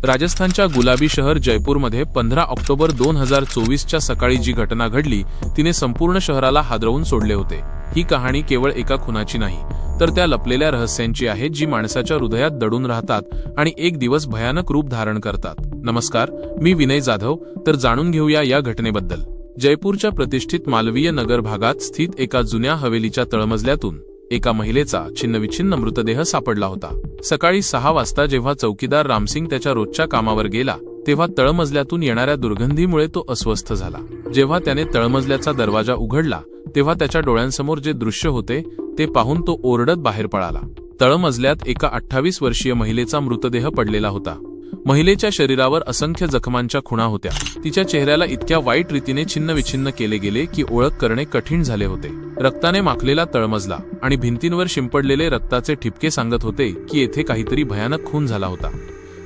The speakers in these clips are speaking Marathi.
राजस्थानच्या गुलाबी शहर जयपूरमध्ये 15 ऑक्टोबर 2024च्या सकाळी जी घटना घडली तिने संपूर्ण शहराला हादरवून सोडले होते। ही कहाणी केवळ एका खुनाची नाही, तर त्या लपलेल्या रहस्यांची आहे जी माणसाच्या हृदयात दडून राहतात आणि एक दिवस भयानक रूप धारण करतात। नमस्कार, मी विनय जाधव। तर जाणून घेऊया या घटनेबद्दल। जयपूरच्या प्रतिष्ठित मालवीय नगर भागात स्थित एका जुन्या हवेलीच्या तळमजल्यातून एका महिलेचा छिन्नविछिन्न मृतदेह सापडला होता। सकाळी 6 वाजता जेव्हा चौकीदार रामसिंग त्याच्या रोजच्या कामावर गेला, तेव्हा तळमजल्यातून येणाऱ्या दुर्गंधीमुळे तो अस्वस्थ झाला। जेव्हा त्याने तळमजल्याचा दरवाजा उघडला, तेव्हा त्याच्या डोळ्यांसमोर जे दृश्य होते ते पाहून तो ओरडत बाहेर पळाला। तळमजल्यात एका 28 वर्षीय महिलेचा मृतदेह पडलेला होता। महिलेच्या शरीरावर असंख्य जखमांच्या खुणा होत्या। तिच्या चेहऱ्याला इतक्या वाईट रीतीने छिन्नविछिन्न केले गेले की ओळख करणे कठीण झाले होते। रक्ताने माखलेला तळमजला आणि भिंतींवर शिंपडलेले रक्ताचे ठिपके सांगत होते की येथे काहीतरी भयानक खून झाला होता।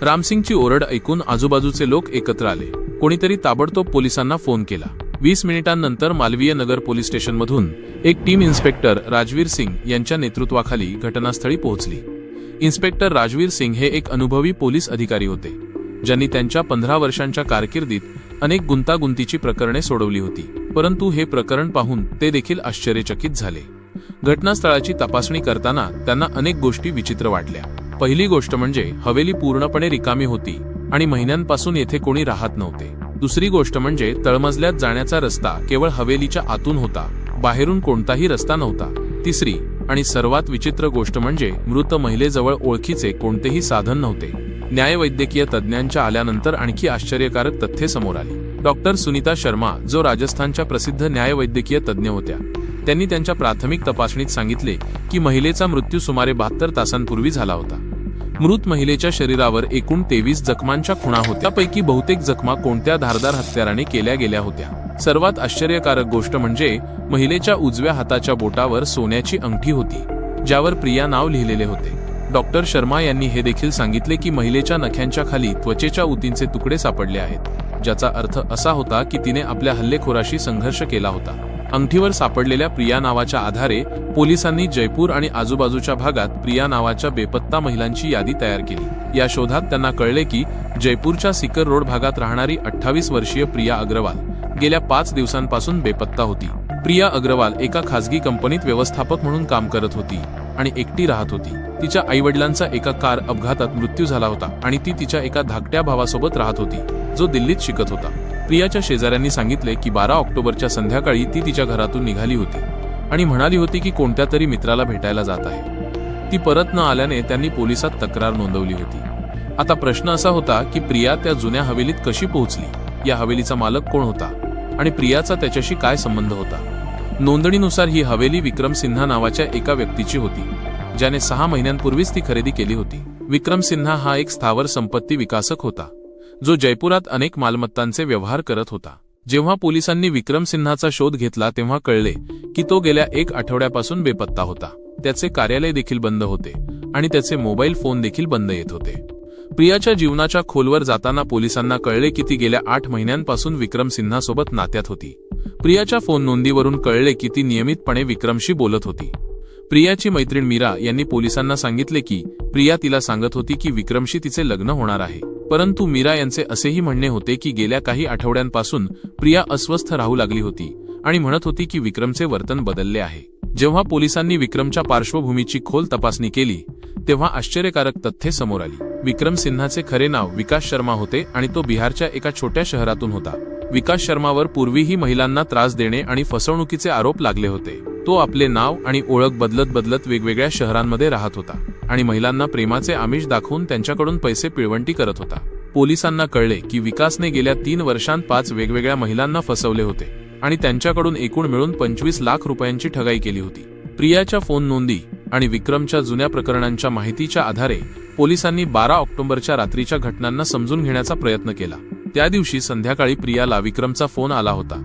रामसिंगची ओरड ऐकून आजूबाजूचे लोक एकत्र आले। कोणीतरी ताबडतोब पोलिसांना फोन केला। 20 मिनिटांनंतर मालवीय नगर पोलीस स्टेशनमधून एक टीम इन्स्पेक्टर राजवीर सिंग यांच्या नेतृत्वाखाली घटनास्थळी पोहोचली। इन्स्पेक्टर राजवीर सिंग हे एक अनुभवी पोलीस अधिकारी होते, ज्यांनी त्यांच्या 15 वर्षांच्या कारकिर्दीत अनेक गुंतागुंतीची प्रकरणे सोडवली होती। परंतु हे प्रकरण पाहून ते देखील आश्चर्यचकित झाले। घटनास्थळाची तपासणी करताना त्यांना अनेक गोष्टी विचित्र वाटल्या। पहिली गोष्ट म्हणजे हवेली पूर्णपणे रिकामी होती आणि महिन्यांपासून येथे कोणी राहत नव्हते। दुसरी गोष्ट म्हणजे तळमजल्यात जाण्याचा रस्ता केवळ हवेलीच्या आतून होता, बाहेरून कोणताही रस्ता नव्हता। तिसरी आणि सर्वात विचित्र गोष्ट म्हणजे मृत महिलेजवळ ओळखीचे कोणतेही साधन नव्हते। न्यायवैद्यकीय तज्ञांच्या आल्यानंतर आणखी आश्चर्यकारक तथ्ये समोर आली। डॉक्टर सुनीता शर्मा, जो राजस्थानच्या प्रसिद्ध न्यायवैद्यकीय तज्ञ होत्या, त्यांनी त्यांच्या प्राथमिक तपासणीत सांगितले की महिलेचा मृत्यू सुमारे 72 तासांपूर्वी झाला होता। मृत महिलेच्या शरीरावर एकूण 23 जखमांच्या खुणा होत्या। त्यापैकी बहुतेक जखमा कोणत्या धारदार हत्याराने केल्या गेल्या होत्या। सर्वात आश्चर्यकारक गोष्ट म्हणजे महिलेच्या उजव्या हाताच्या बोटावर सोन्याची अंगठी होती, ज्यावर प्रिया नाव लिहिलेले होते। डॉक्टर शर्मा यांनी हे देखील सांगितले की महिलेच्या नख्यांच्या खाली त्वचेच्या उतींचे तुकडे सापडले आहेत, ज्याचा अर्थ असा होता की तिने आपल्या हल्लेखोराशी संघर्ष केला होता। अंगठीवर सापडलेल्या प्रिया नावाच्या आधारे पोलिसांनी जयपूर आणि आजूबाजूच्या भागात प्रिया नावाच्या बेपत्ता महिलांची यादी तयार केली। या शोधात त्यांना कळले की जयपूरच्या सिकर रोड भागात राहणारी 28 वर्षीय प्रिया अग्रवाल गेल्या 5 दिवसांपासून बेपत्ता होती। प्रिया अग्रवाल एका खासगी कंपनीत व्यवस्थापक म्हणून काम करत होती आणि एकटी राहत होती। तिच्या आईवडिलांचा एका कार अपघातात मृत्यू झाला होता आणि ती तिच्या एका धाकट्या भावासोबत राहत होती, जो दिल्लीत शिकत होता। प्रियाच्या शेजाऱ्यांनी सांगितले की 12 ऑक्टोबरच्या संध्याकाळी ती तिच्या घरातून निघाली होती आणि म्हणाली होती की कोणत्या तरी मित्राला भेटायला जात आहे। ती परत न आल्याने त्यांनी पोलिसात तक्रार नोंदवली होती। आता प्रश्न असा होता की प्रिया त्या जुन्या हवेलीत कशी पोहोचली, या हवेलीचा मालक कोण होता आणि प्रियाचा त्याच्याशी काय संबंध होता। नोंदणीनुसार ही हवेली विक्रम सिन्हा नावाच्या एका व्यक्तीची होती, ज्याने 6 महिन्यांपूर्वीच ती खरेदी केली होती। विक्रम सिन्हा हा एक स्थावर संपत्ती विकासक होता, जो जयपुरात अनेक मालमत्तांचे व्यवहार करत होता। जेव्हा पोलिसांनी विक्रम सिन्हाचा शोध घेतला तेव्हा कळले की तो गेल्या 1 आठवड्यापासून बेपत्ता होता। त्याचे कार्यालय देखील बंद होते आणि त्याचे मोबाईल फोन देखील बंद येत होते। प्रियाच्या जीवनाच्या खोलवर जाताना पोलिसांना कळले की ती गेल्या 8 महिन्यांपासून विक्रम सिन्हासोबत नात्यात होती। प्रियाच्या फोन नोंदीवरून कळले की ती नियमितपणे विक्रमशी बोलत होती। प्रियाची मैत्रीण मीरा यांनी पोलिसांना सांगितले की प्रिया तिला सांगत होती की विक्रमशी तिचे लग्न होणार आहे। परंतु मीरा यांचे असेही म्हणणे होते की गेल्या काही आठवड्यांपासून प्रिया अस्वस्थ राहू लागली होती आणि म्हणत होती की विक्रमचे वर्तन बदलले आहे। जेव्हा पोलिसांनी विक्रमच्या पार्श्वभूमीची खोल तपासणी केली, तेव्हा आश्चर्यकारक तथ्ये समोर आली। विक्रम सिन्हाचे खरे नाव विकास शर्मा होते आणि तो बिहारच्या एका छोट्या शहरातून होता। विकास शर्मावर पूर्वीही महिलांना त्रास देणे आणि फसवणुकीचे आरोप लागले होते। तो आपले नाव आणि ओळख बदलत वेगवेगळ्या शहरांमध्ये राहत होता आणि महिलांना प्रेमाचे आमिष दाखवून त्यांच्याकडून पैसे पिळवणी करत होता। पोलिसांना कळले की विकासने गेल्या 3 वर्षांत 5 वेगवेगळ्या महिलांना फसवले होते आणि त्यांच्याकडून एकूण मिळून 25 लाख रुपयांची ठगाई केली होती। प्रियाच्या फोन नोंदी आणि विक्रमच्या जुन्या प्रकरणांच्या माहितीच्या आधारे पोलिसांनी 12 ऑक्टोबरच्या रात्रीच्या घटनांना समजून घेण्याचा प्रयत्न केला। त्या दिवशी संध्याकाळी प्रियाला विक्रमचा फोन आला होता,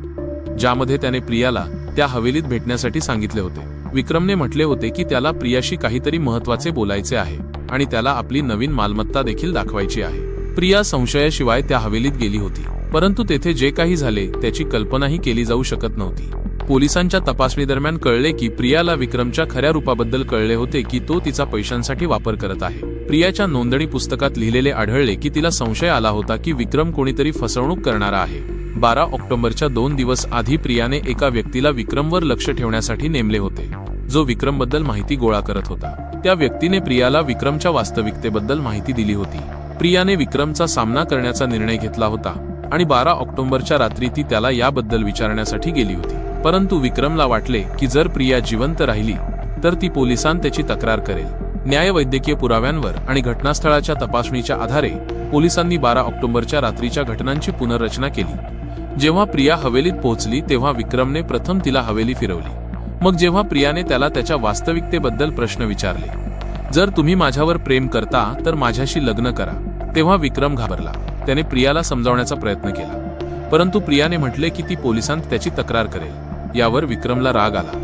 ज्यामध्ये त्याने प्रियाला त्या हवेलीत भेटण्यासाठी सांगितले होते। विक्रमने म्हटले होते की त्याला प्रियाशी काहीतरी महत्त्वाचे बोलायचे आहे आणि त्याला आपली नवीन मालमत्ता देखील दाखवायची आहे। प्रिया संशयाशिवाय त्या हवेलीत गेली होती, परंतु तेथे जे काही झाले त्याची कल्पनाही केली जाऊ शकत नव्हती। पोलिसांच्या तपासणीदरम्यान कळले की प्रियाला विक्रमच्या खऱ्या रूपाबद्दल कळले होते की तो तिचा पैशांसाठी वापर करत आहे. प्रियाच्या नोंदणी पुस्तकात लिहिलेले आढळले की तिला संशय आला होता की विक्रम कोणीतरी फसवणूक करणारा आहे. 12 ऑक्टोबरच्या 2 दिवस आधी प्रियाने एका व्यक्तीला विक्रमवर लक्ष ठेवण्यासाठी नेमले होते, जो विक्रमबद्दल माहिती गोळा करत होता. त्या व्यक्तीने प्रियाला विक्रमच्या वास्तविकतेबद्दल माहिती दिली होती. प्रियाने विक्रमचा सामना करण्याचा निर्णय घेतला होता आणि 12 ऑक्टोबरच्या रात्री ती त्याला याबद्दल विचारण्यासाठी गेली होती. परंतु विक्रमला वाटले की जर प्रिया जिवंत राहिली तर ती पोलिसांत त्याची तक्रार करेल. न्यायवैद्यकीय पुराव्यांवर आणि घटनास्थळाच्या तपासणीच्या आधारे पोलिसांनी 12 ऑक्टोबरच्या रात्रीच्या घटनांची पुनर्रचना केली. जेव्हा प्रिया हवेलीत पोहोचली तेव्हा विक्रमने प्रथम तिला हवेली फिरवली. मग जेव्हा प्रियाने त्याला त्याच्या वास्तविकतेबद्दल प्रश्न विचारले, जर तुम्ही माझ्यावर प्रेम करता तर माझ्याशी लग्न करा, तेव्हा विक्रम घाबरला. त्याने प्रियाला समजावण्याचा प्रयत्न केला, परंतु प्रियाने म्हटले की ती पोलिसांत त्याची तक्रार करेल. यावर विक्रमला राग आला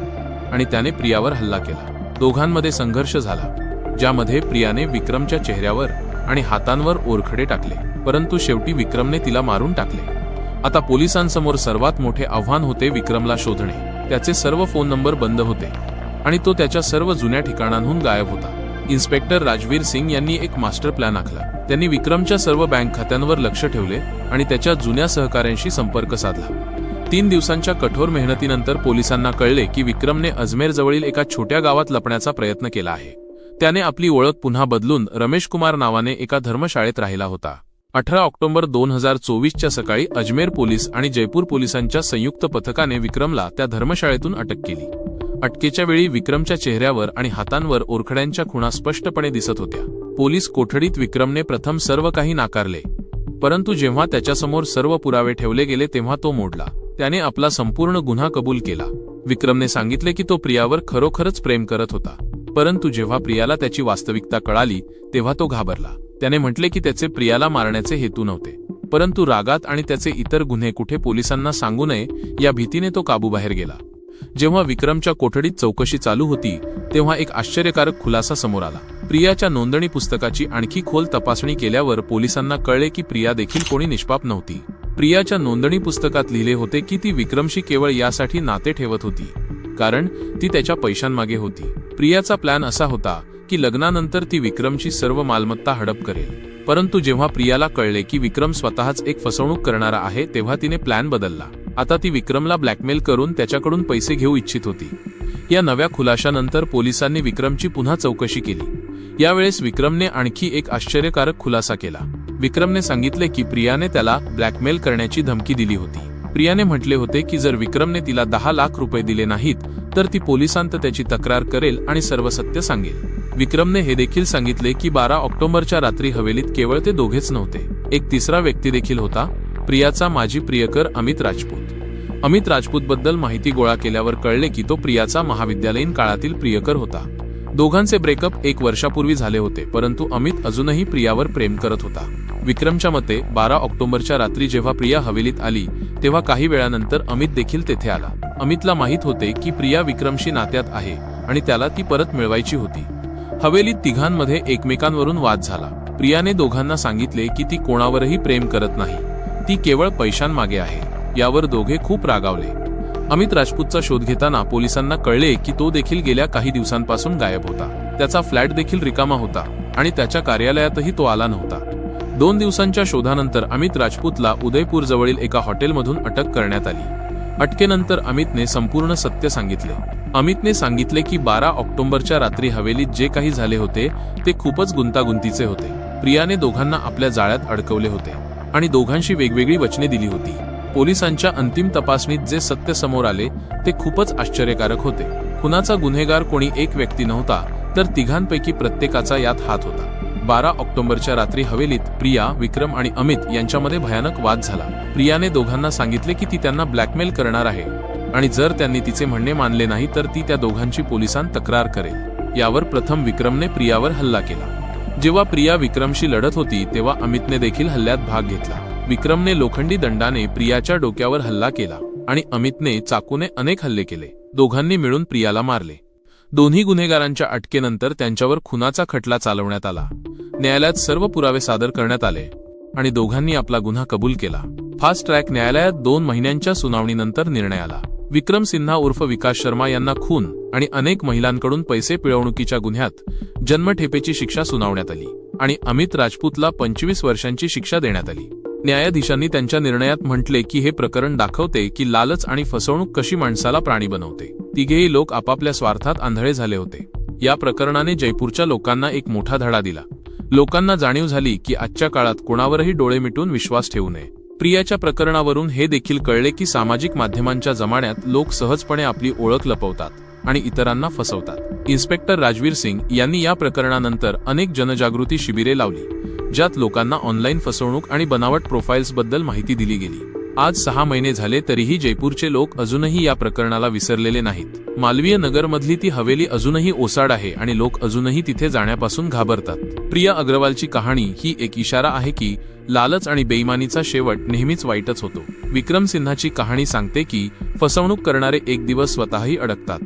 आणि त्याने प्रियावर हल्ला केला. दोघांमध्ये संघर्ष झाला, ज्यामध्ये प्रियाने विक्रमच्या चेहऱ्यावर आणि हातांवर ओरखडे टाकले, परंतु शेवटी विक्रमने तिला मारून टाकले. आता पोलिसांसमोर सर्वात मोठे आव्हान होते विक्रमला शोधणे. त्याचे सर्व फोन नंबर बंद होते आणि तो त्याच्या सर्व जुन्या ठिकाणांहून गायब होता. इन्स्पेक्टर राजवीर सिंग यांनी एक मास्टर प्लॅन आखला. त्यांनी विक्रमच्या सर्व बँक खात्यांवर लक्ष ठेवले आणि त्याच्या जुन्या सहकाऱ्यांशी संपर्क साधला. 3 दिवसांच्या कठोर मेहनतीनंतर पोलिसांना कळले की विक्रमने अजमेर जवळील एका छोट्या गावात लपण्याचा प्रयत्न केला आहे. त्याने आपली ओळख पुन्हा बदलून रमेश कुमार नावाने एका धर्मशाळेत राहिला होता. 18 ऑक्टोबर 2024च्या सकाळी अजमेर पोलीस आणि जयपूर पोलिसांच्या संयुक्त पथकाने विक्रमला त्या धर्मशाळेतून अटक केली. अटकेच्या वेळी विक्रमच्या चेहऱ्यावर आणि हातांवर ओरखड्यांच्या खुणा स्पष्टपणे दिसत होत्या. पोलीस कोठडीत विक्रमने प्रथम सर्व काही नाकारले, परंतु जेव्हा त्याच्यासमोर सर्व पुरावे ठेवले गेले तेव्हा तो मोडला. त्याने आपला संपूर्ण गुन्हा कबूल केला. विक्रमने सांगितले की तो प्रियावर खरोखरच प्रेम करत होता, परंतु जेव्हा प्रियाला त्याची वास्तविकता कळाली तेव्हा तो घाबरला. त्याने म्हटले की त्याचे प्रियाला मारण्याचे हेतू नव्हते, परंतु रागात आणि त्याचे इतर गुन्हे कुठे पोलिसांना सांगू नये या भीतीने तो काबूबाहेर गेला. जेव्हा विक्रमच्या कोठडीत चौकशी चालू होती तेव्हा एक आश्चर्यकारक खुलासा समोर आला. प्रियाच्या नोंदणी पुस्तकाची आणखी खोल तपासणी केल्यावर पोलिसांना कळले की प्रिया देखील कोणी निष्पाप नव्हती. प्रियाच्या नोंदणी पुस्तकात लिहिले होते की ती विक्रमशी केवळ यासाठी नाते ठेवत होती कारण ती त्याच्या पैशांमागे होती. प्रियाचा प्लॅन असा होता की लग्नानंतर ती विक्रमची सर्व मालमत्ता हडप करेल, परंतु जेव्हा प्रियाला कळले की विक्रम स्वतःच एक फसवणूक करणारा आहे तेव्हा तिने प्लॅन बदलला. आता ती विक्रमला ब्लॅकमेल करून त्याच्याकडून पैसे घेऊ इच्छित होती. या नव्या खुलाशानंतर पोलिसांनी विक्रमची पुन्हा चौकशी केली. यावेळेस विक्रमने आणखी एक आश्चर्यकारक खुलासा केला. विक्रमने सांगितले की प्रियाने त्याला ब्लॅकमेल करण्याची धमकी दिली होती. प्रियाने म्हटले होते की जर विक्रमने तिला 10 लाख रुपये दिले नाहीत तर ती पोलिसांत त्याची तक्रार करेल आणि सर्व सत्य सांगेल. विक्रमने हे देखील सांगितले की 12 ऑक्टोबरच्या रात्री हवेलीत केवळ ते दोघेच नव्हते, एक तिसरा व्यक्ती देखील होता, प्रियाचा माजी प्रियकर अमित राजपूत. अमित राजपूतबद्दल माहिती गोळा केल्यावर कळले की तो प्रियाचा महाविद्यालयीन काळातील प्रियकर होता. दोघांचे ब्रेकअप 1 वर्षापूर्वी झाले होते, परंतु अमित अजूनही प्रियावर प्रेम करत होता. विक्रमच्या मते 12 ऑक्टोबरच्या रात्री जेव्हा प्रिया हवेलीत आली तेव्हा काही वेळानंतर अमित देखील तेथे आला. अमितला माहित होते की प्रिया विक्रमशी नात्यात आहे आणि त्याला ती परत मिळवायची होती. हवेलीत तिघांमध्ये एकमेकांवरून वाद झाला. प्रियाने दोघांना सांगितले की ती कोणावरही प्रेम करत नाही, ती केवळ पैशांमागे आहे. यावर दोघे खूप रागावले. अमित राजपूतचा शोध घेताना पोलिसांना कळले की तो देखील गेल्या काही दिवसांपासून गायब होता. त्याचा फ्लॅट देखील रिकामा होता आणि त्याच्या कार्यालयातही तो आला नव्हता. 2 दिवसांच्या शोधानंतर अमित राजपूतला उदयपूर जवळील एका हॉटेलमधून अटक करण्यात आली. अटकेनंतर अमितने संपूर्ण सत्य सांगितले. अमितने सांगितले की 12 ऑक्टोबरच्या रात्री हवेलीत जे काही झाले होते ते खूपच गुंतागुंतीचे होते. प्रियाने दोघांना आपल्या जाळ्यात अडकवले होते आणि दोघांशी वेगवेगळी वचने दिली होती. पोलिसांच्या अंतिम तपासणीत जे सत्य समोर आले ते खूपच आश्चर्यकारक होते. खुनाचा गुन्हेगार कोणी एक व्यक्ती नव्हता, तर तिघांपैकी प्रत्येकाचा यात हात होता. 12 ऑक्टोबरच्या रात्री हवेलीत प्रिया, विक्रम आणि अमित यांच्यामध्ये भयानक वाद झाला. प्रियाने दोघांना सांगितले की ती त्यांना ब्लॅकमेल करणार आहे आणि जर त्यांनी तिचे म्हणणे मानले नाही तर ती त्या दोघांची पोलिसांत तक्रार करेल. यावर प्रथम विक्रमने प्रियावर हल्ला केला. जेव्हा प्रिया विक्रमशी लढत होती तेव्हा अमितने देखील हल्ल्यात भाग घेतला. विक्रमने लोखंडी दंडाने प्रियाच्या डोक्यावर हल्ला केला आणि अमितने चाकूने अनेक हल्ले केले. दोघांनी मिळून प्रियाला मारले. दोन्ही गुन्हेगारांच्या अटकेनंतर त्यांच्यावर खुनाचा खटला चालवण्यात आला. न्यायालयात सर्व पुरावे सादर करण्यात आले आणि दोघांनी आपला गुन्हा कबूल केला. फास्ट ट्रॅक न्यायालयात 2 महिन्यांच्या सुनावणीनंतर निर्णय आला. विक्रम सिन्हा उर्फ विकास शर्मा यांना खून आणि अनेक महिलांकडून पैसे पिळवणुकीच्या गुन्ह्यात जन्मठेपेची शिक्षा सुनावण्यात आली आणि अमित राजपूतला 25 वर्षांची शिक्षा देण्यात आली. न्यायाधीशांनी त्यांच्या निर्णयात म्हटले की हे प्रकरण दाखवते की लालच आणि फसवणूक कशी माणसाला प्राणी बनवते. तिघेही लोक आपापल्या स्वार्थात आंधळे झाले होते. या प्रकरणाने जयपूरच्या लोकांना एक मोठा धडा दिला. लोकांना जाणीव झाली की आजच्या काळात कोणावरही डोळे मिटून विश्वास ठेवू नये. प्रियाच्या प्रकरणावरून हे देखील कळले की सामाजिक माध्यमांच्या जमान्यात लोक सहजपणे आपली ओळख लपवतात आणि इतरांना फसवतात. इन्स्पेक्टर राजवीर सिंग यांनी या प्रकरणानंतर अनेक जनजागृती शिबिरे लावली, ज्यात लोकांना ऑनलाईन फसवणूक आणि बनावट प्रोफाईल्सबद्दल माहिती दिली गेली. आज 6 महिने झाले तरीही जयपूरचे लोक अजूनही या प्रकरणाला विसरलेले नाहीत. मालवीय नगरमधली ती हवेली अजूनही ओसाड आहे आणि लोक अजूनही तिथे जाण्यापासून घाबरतात. प्रिया अग्रवालची कहाणी ही एक इशारा आहे की लालच आणि बेईमानीचा शेवट नेहमीच वाईटच होतो. विक्रम सिन्हाची कहाणी सांगते की फसवणूक करणारे एक दिवस स्वतःही अडकतात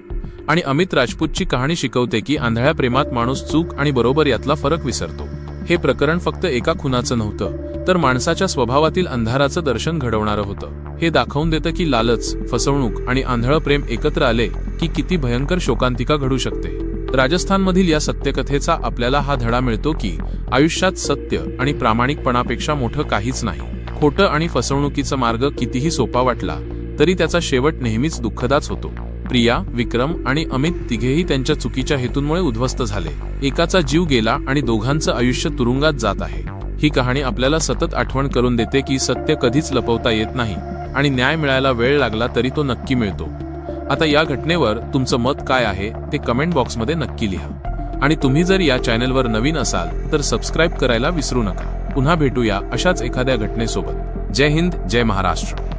आणि अमित राजपूतची कहाणी शिकवते की आंधळ्या प्रेमात माणूस चूक आणि बरोबर यातला फरक विसरतो. हे प्रकरण फक्त एका खुनाचं नव्हतं, तर माणसाच्या स्वभावातील अंधाराचं दर्शन घडवणारं होतं. हे दाखवून देतं की लालच, फसवणूक आणि आंधळं प्रेम एकत्र आले की किती भयंकर शोकांतिका घडू शकते. राजस्थानमधील या सत्यकथेचा आपल्याला हा धडा मिळतो की आयुष्यात सत्य आणि प्रामाणिकपणापेक्षा मोठं काहीच नाही. खोटं आणि फसवणुकीचा मार्ग कितीही सोपा वाटला तरी त्याचा शेवट नेहमीच दुःखदाच होतो. प्रिया, विक्रम आणि अमित तिघेही त्यांच्या चुकीच्या हेतूंमुळे उद्ध्वस्त झाले. एकाचा जीव गेला आणि दोघांचं आयुष्य तुरुंगात जात आहे. ही कहाणी आपल्याला सतत आठवण करून देते की सत्य कधीच लपवता येत नाही आणि न्याय मिळायला वेळ लागला तरी तो नक्की मिळतो. आता या घटनेवर तुमचं मत काय आहे ते कमेंट बॉक्समध्ये नक्की लिहा. आणि तुम्ही जर या चॅनलवर नवीन असाल तर सबस्क्राईब करायला विसरू नका. पुन्हा भेटूया अशाच एखाद्या घटनेसोबत. जय हिंद, जय महाराष्ट्र.